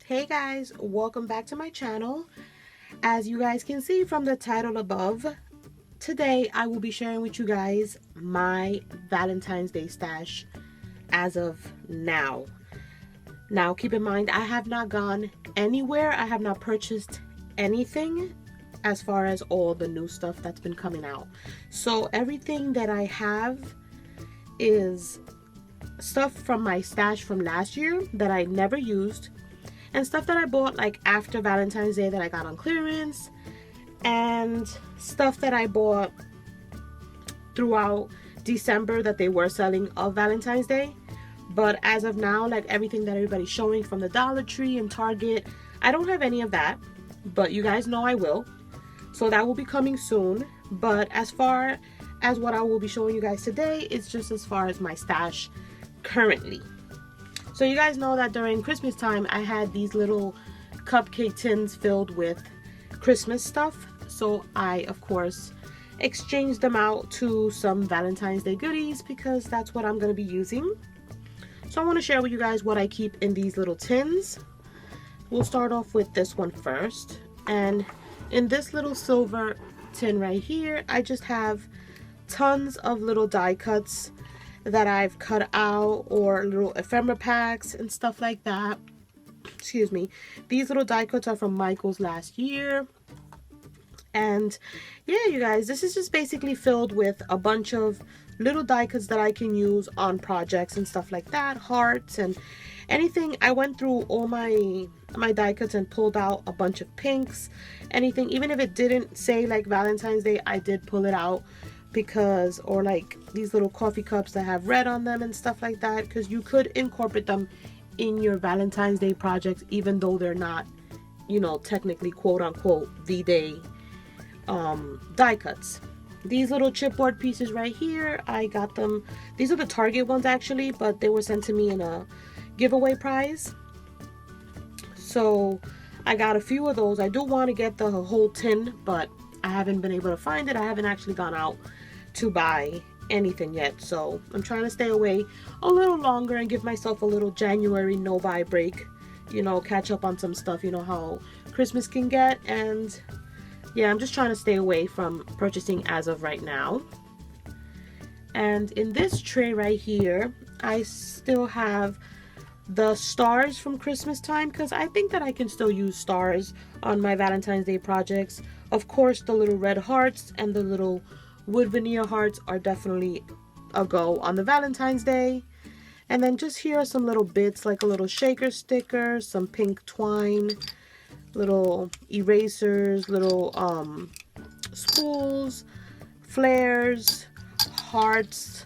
Hey guys, welcome back to my channel. As you guys can see from the title above, today I will be sharing with you guys my Valentine's Day stash as of now. Now keep in mind, I have not gone anywhere. I have not purchased anything as far as all the new stuff that's been coming out. So everything that I have is stuff from my stash from last year that I never used, and stuff that I bought like after Valentine's Day that I got on clearance, and stuff that I bought throughout December that they were selling of Valentine's Day. But as of now, like everything that everybody's showing from the Dollar Tree and Target, I don't have any of that, but you guys know I will. So that will be coming soon. But as far as what I will be showing you guys today, it's just as far as my stash currently. So you guys know that during Christmas time, I had these little cupcake tins filled with Christmas stuff. So I, of course, exchanged them out to some Valentine's Day goodies because that's what I'm going to be using. So I want to share with you guys what I keep in these little tins. We'll start off with this one first. And in this little silver tin right here, I just have tons of little die cuts that I've cut out, or little ephemera packs and stuff like that. Excuse me. These little die cuts are from Michael's last year. And yeah, you guys, this is just basically filled with a bunch of little die cuts that I can use on projects and stuff like that, hearts and anything. I went through all my die cuts and pulled out a bunch of pinks, anything, even if it didn't say like Valentine's Day, I did pull it out because, or like these little coffee cups that have red on them and stuff like that, because you could incorporate them in your Valentine's Day projects even though they're not, you know, technically quote unquote V-Day die cuts. These little chipboard pieces right here, I got them, these are the Target ones actually, but they were sent to me in a giveaway prize. So I got a few of those. I do want to get the whole tin, but I haven't been able to find it. I haven't actually gone out to buy anything yet, so I'm trying to stay away a little longer and give myself a little January no buy break, you know, catch up on some stuff. You know how Christmas can get, and yeah, I'm just trying to stay away from purchasing as of right now. And in this tray right here, I still have the stars from Christmas time, because I think that I can still use stars on my Valentine's Day projects. Of course, the little red hearts and the little wood veneer hearts are definitely a go on the Valentine's Day. And then just here are some little bits, like a little shaker sticker, some pink twine, little erasers, little spools, flares, hearts,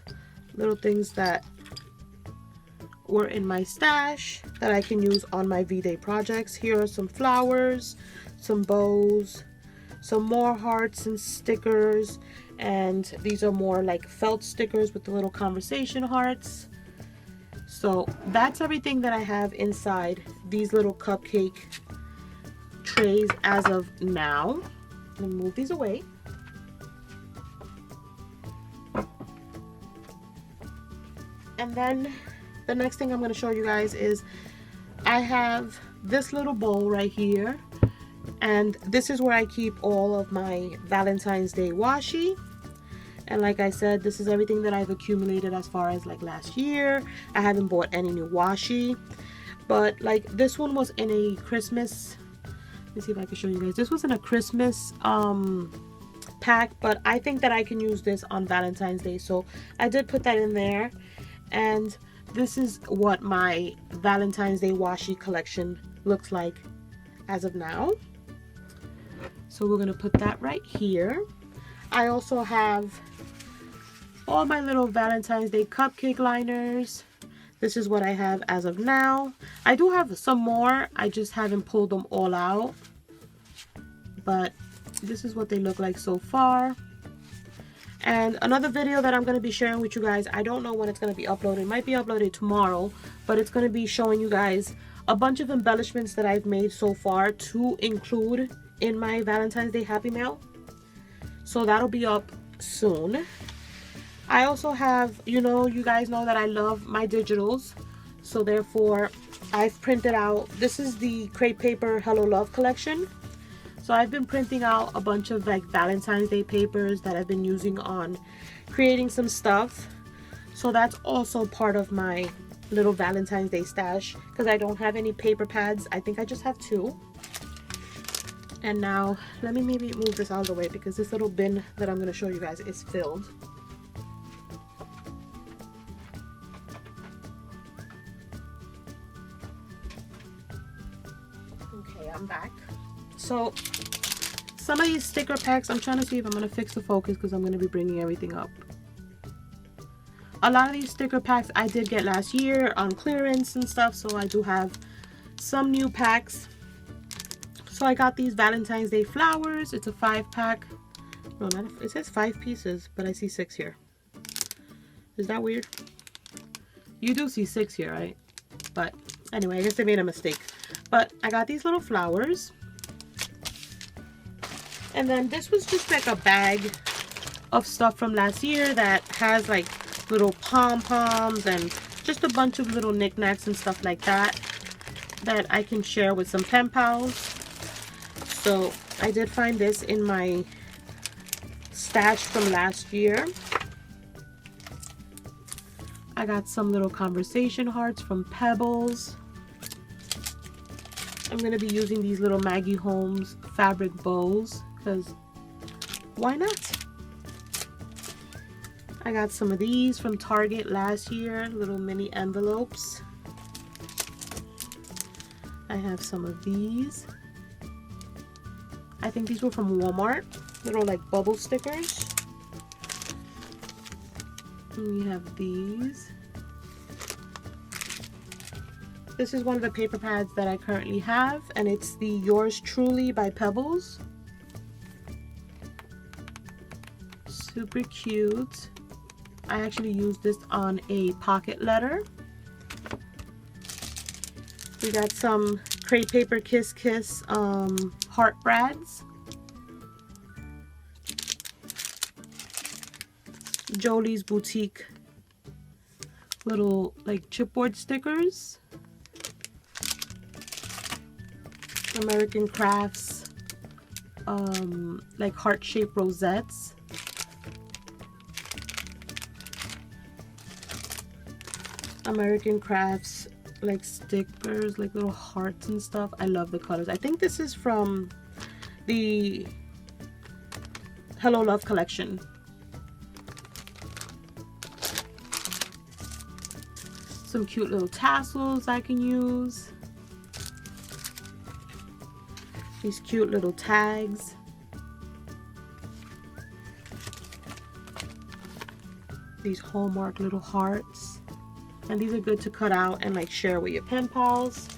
little things that were in my stash that I can use on my V-Day projects. Here are some flowers, some bows, some more hearts and stickers, and these are more like felt stickers with the little conversation hearts. So that's everything that I have inside these little cupcake trays as of now. Let me move these away. And then the next thing I'm going to show you guys is I have this little bowl right here, and this is where I keep all of my Valentine's Day washi. And like I said, this is everything that I've accumulated as far as like last year. I haven't bought any new washi, but like this one was in a Christmas, let me see if I can show you guys. This was in a Christmas pack, but I think that I can use this on Valentine's Day, so I did put that in there. And this is what my Valentine's Day washi collection looks like as of now. So we're going to put that right here. I also have all my little Valentine's Day cupcake liners. This is what I have as of now. I do have some more. I just haven't pulled them all out. But this is what they look like so far. And another video that I'm going to be sharing with you guys, I don't know when it's going to be uploaded. It might be uploaded tomorrow, but it's going to be showing you guys a bunch of embellishments that I've made so far to include in my Valentine's Day Happy Mail. So that'll be up soon. I also have, you know, you guys know that I love my digitals. So therefore, I've printed out, this is the crepe paper Hello Love collection. So I've been printing out a bunch of like Valentine's Day papers that I've been using on creating some stuff. So that's also part of my little Valentine's Day stash, because I don't have any paper pads. I think I just have 2. And now let me maybe move this out of the way, because this little bin that I'm going to show you guys is filled. Okay, I'm back. So some of these sticker packs, I'm trying to see if I'm going to fix the focus because I'm going to be bringing everything up. A lot of these sticker packs I did get last year on clearance and stuff, so I do have some new packs. So I got these Valentine's Day flowers. It's a 5-pack. No, not a, it says 5 pieces, but I see 6 here. Is that weird? You do see 6 here, right? But anyway, I guess they made a mistake. But I got these little flowers. And then this was just like a bag of stuff from last year that has like little pom-poms and just a bunch of little knickknacks and stuff like that that I can share with some pen pals. So I did find this in my stash from last year. I got some little conversation hearts from Pebbles. I'm going to be using these little Maggie Holmes fabric bows because why not? I got some of these from Target last year, little mini envelopes. I have some of these. I think these were from Walmart, little like bubble stickers. And we have these. This is one of the paper pads that I currently have, and it's the Yours Truly by Pebbles. Super cute. I actually used this on a pocket letter. We got some crepe paper Kiss Kiss heart brads. Jolie's Boutique little like chipboard stickers. American Crafts like heart-shaped rosettes. American Crafts like stickers, like little hearts and stuff. I love the colors. I think this is from the Hello Love collection. Some cute little tassels I can use. These cute little tags. These Hallmark little hearts. And these are good to cut out and like share with your pen pals.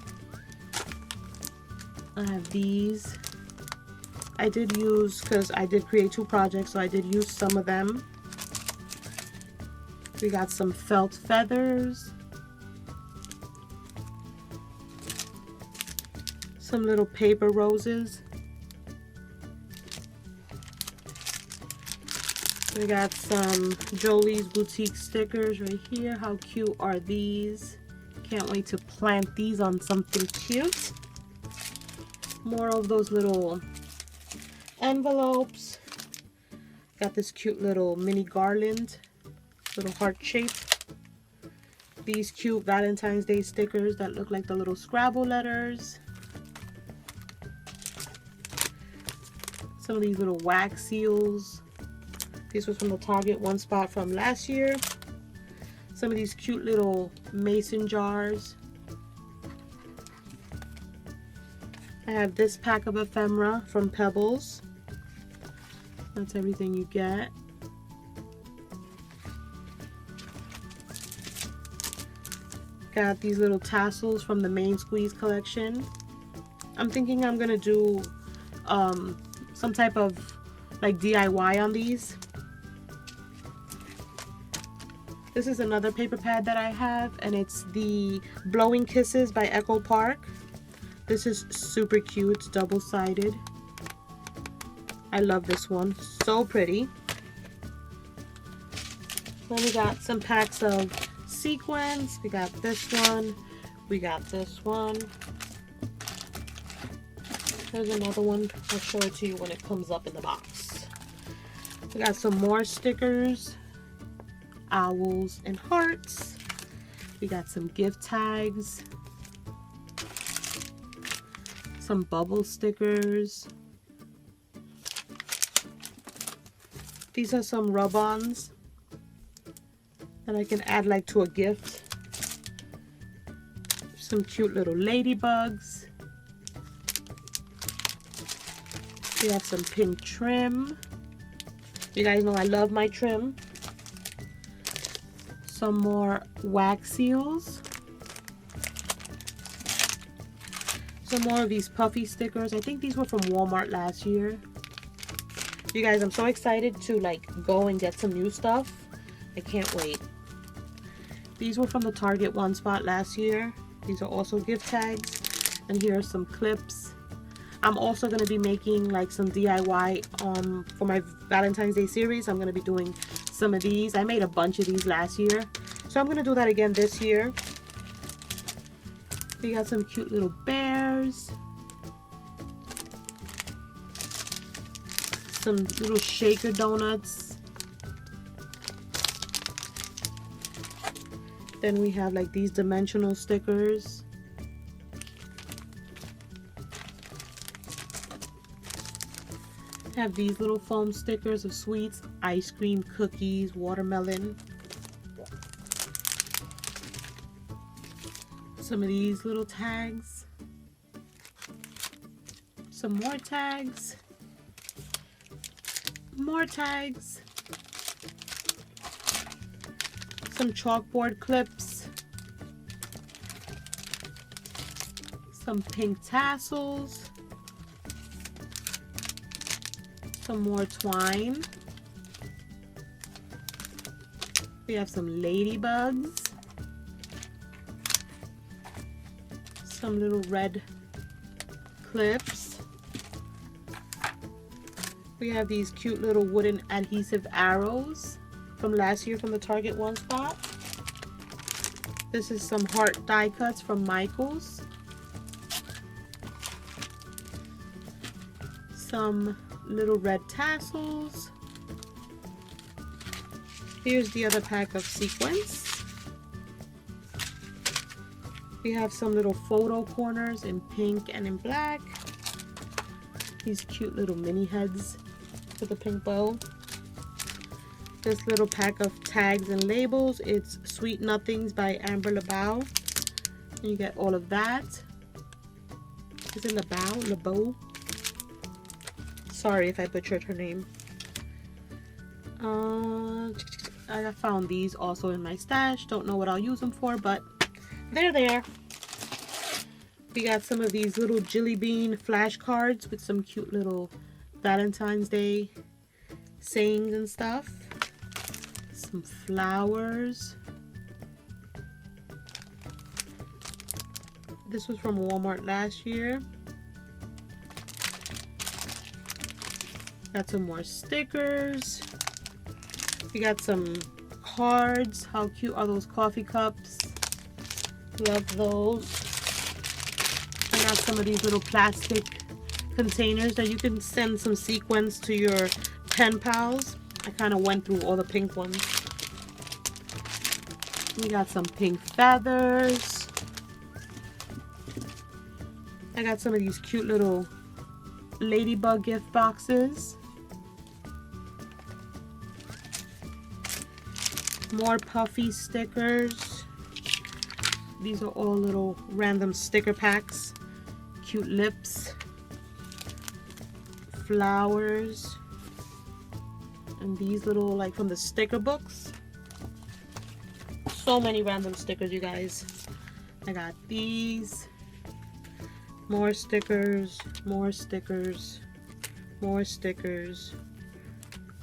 I have these. I did use, because I did create 2 projects, so I did use some of them. We got some felt feathers. Some little paper roses. We got some Jolie's Boutique stickers right here. How cute are these? Can't wait to plant these on something cute. More of those little envelopes. Got this cute little mini garland, little heart shape. These cute Valentine's Day stickers that look like the little Scrabble letters. Some of these little wax seals. These were from the Target One Spot from last year. Some of these cute little mason jars. I have this pack of ephemera from Pebbles. That's everything you get. Got these little tassels from the Main Squeeze collection. I'm thinking I'm gonna do some type of like DIY on these. This is another paper pad that I have, and it's the Blowing Kisses by Echo Park. This is super cute. It's double-sided. I love this one. So pretty. Then we got some packs of sequins. We got this one. We got this one. There's another one. I'll show it to you when it comes up in the box. We got some more stickers. Owls and hearts. We got some gift tags. Some bubble stickers. These are some rub-ons that I can add like to a gift. Some cute little ladybugs. We have some pink trim. You guys know I love my trim. Some more wax seals. Some more of these puffy stickers. I think these were from Walmart last year. You guys, I'm so excited to like go and get some new stuff. I can't wait. These were from the Target One Spot last year. These are also gift tags. And here are some clips. I'm also going to be making like some DIY for my Valentine's Day series. I'm going to be doing some of these. I made a bunch of these last year, so I'm going to do that again this year. We got some cute little bears. Some little shaker donuts. Then we have like these dimensional stickers. Have these little foam stickers of sweets, ice cream, cookies, watermelon. Some of these little tags. Some more tags. More tags. Some chalkboard clips. Some pink tassels. Some more twine. We have some ladybugs. Some little red clips. We have these cute little wooden adhesive arrows from last year from the Target One Spot. This is some heart die cuts from Michaels. Some little red tassels. Here's the other pack of sequins. We have some little photo corners in pink and in black. These cute little mini heads with a pink bow. This little pack of tags and labels. It's Sweet Nothings by Amber LeBeau. You get all of that. Is it LeBeau? LeBeau? Sorry if I butchered her name. I found these also in my stash. Don't know what I'll use them for, but they're there. We got some of these little jelly bean flashcards with some cute little Valentine's Day sayings and stuff. Some flowers. This was from Walmart last year. Got some more stickers. We got some cards. How cute are those coffee cups? Love those. I got some of these little plastic containers that you can send some sequins to your pen pals. I kind of went through all the pink ones. We got some pink feathers. I got some of these cute little ladybug gift boxes. More puffy stickers. These are all little random sticker packs. Cute lips. Flowers. And these little, like from the sticker books. So many random stickers, you guys. I got these. More stickers. More stickers. More stickers.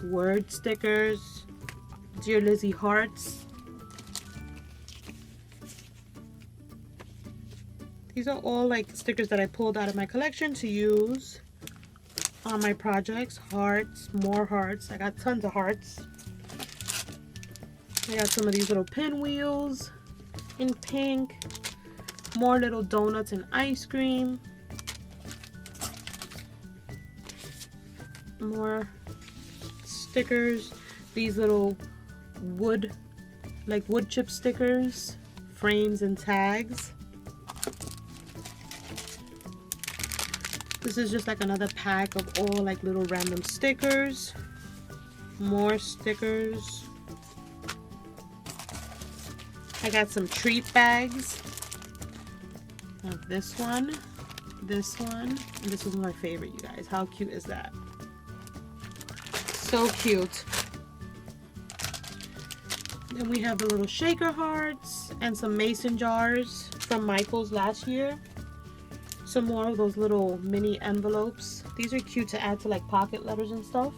Word stickers. Dear Lizzie hearts. These are all like stickers that I pulled out of my collection to use on my projects. Hearts, more hearts. I got tons of hearts. I got some of these little pinwheels in pink. More little donuts and ice cream. More stickers. These little wood chip stickers, frames and tags. This is just like another pack of all like little random stickers. More stickers. I got some treat bags. I have this one, and this was my favorite, you guys. How cute is that? So cute. Then we have the little shaker hearts and some mason jars from Michael's last year. Some more of those little mini envelopes. These are cute to add to like pocket letters and stuff.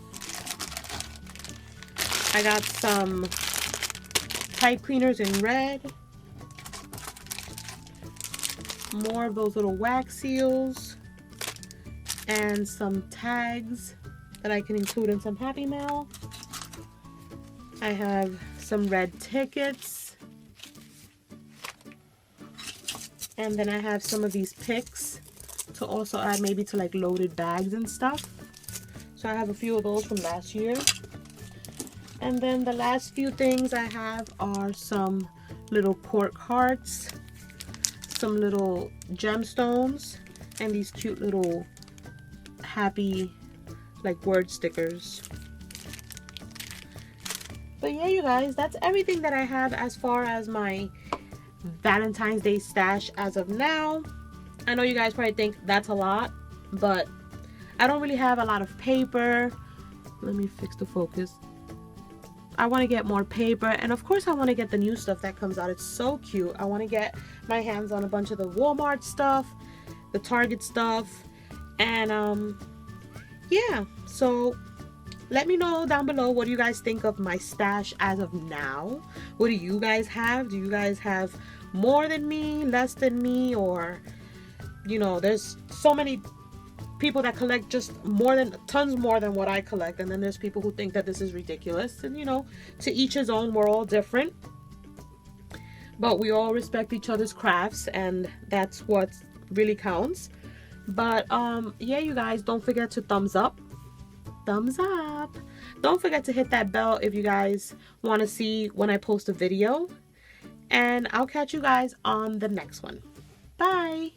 I got some pipe cleaners in red. More of those little wax seals. And some tags that I can include in some Happy Mail. I have some red tickets. And then I have some of these picks to also add maybe to like loaded bags and stuff. So I have a few of those from last year. And then the last few things I have are some little cork hearts, some little gemstones, and these cute little happy like word stickers. But yeah, you guys, that's everything that I have as far as my Valentine's Day stash as of now. I know you guys probably think that's a lot, but I don't really have a lot of paper. Let me fix the focus. I want to get more paper, and of course I want to get the new stuff that comes out. It's so cute. I want to get my hands on a bunch of the Walmart stuff, the Target stuff, and yeah, so let me know down below, what do you guys think of my stash as of now? What do you guys have? Do you guys have more than me, less than me, or you know, there's so many people that collect just tons more than what I collect, and then there's people who think that this is ridiculous, and you know, to each his own. We're all different, but we all respect each other's crafts, and that's what really counts. But yeah, you guys, don't forget to thumbs up. Don't forget to hit that bell if you guys want to see when I post a video, and I'll catch you guys on the next one. Bye.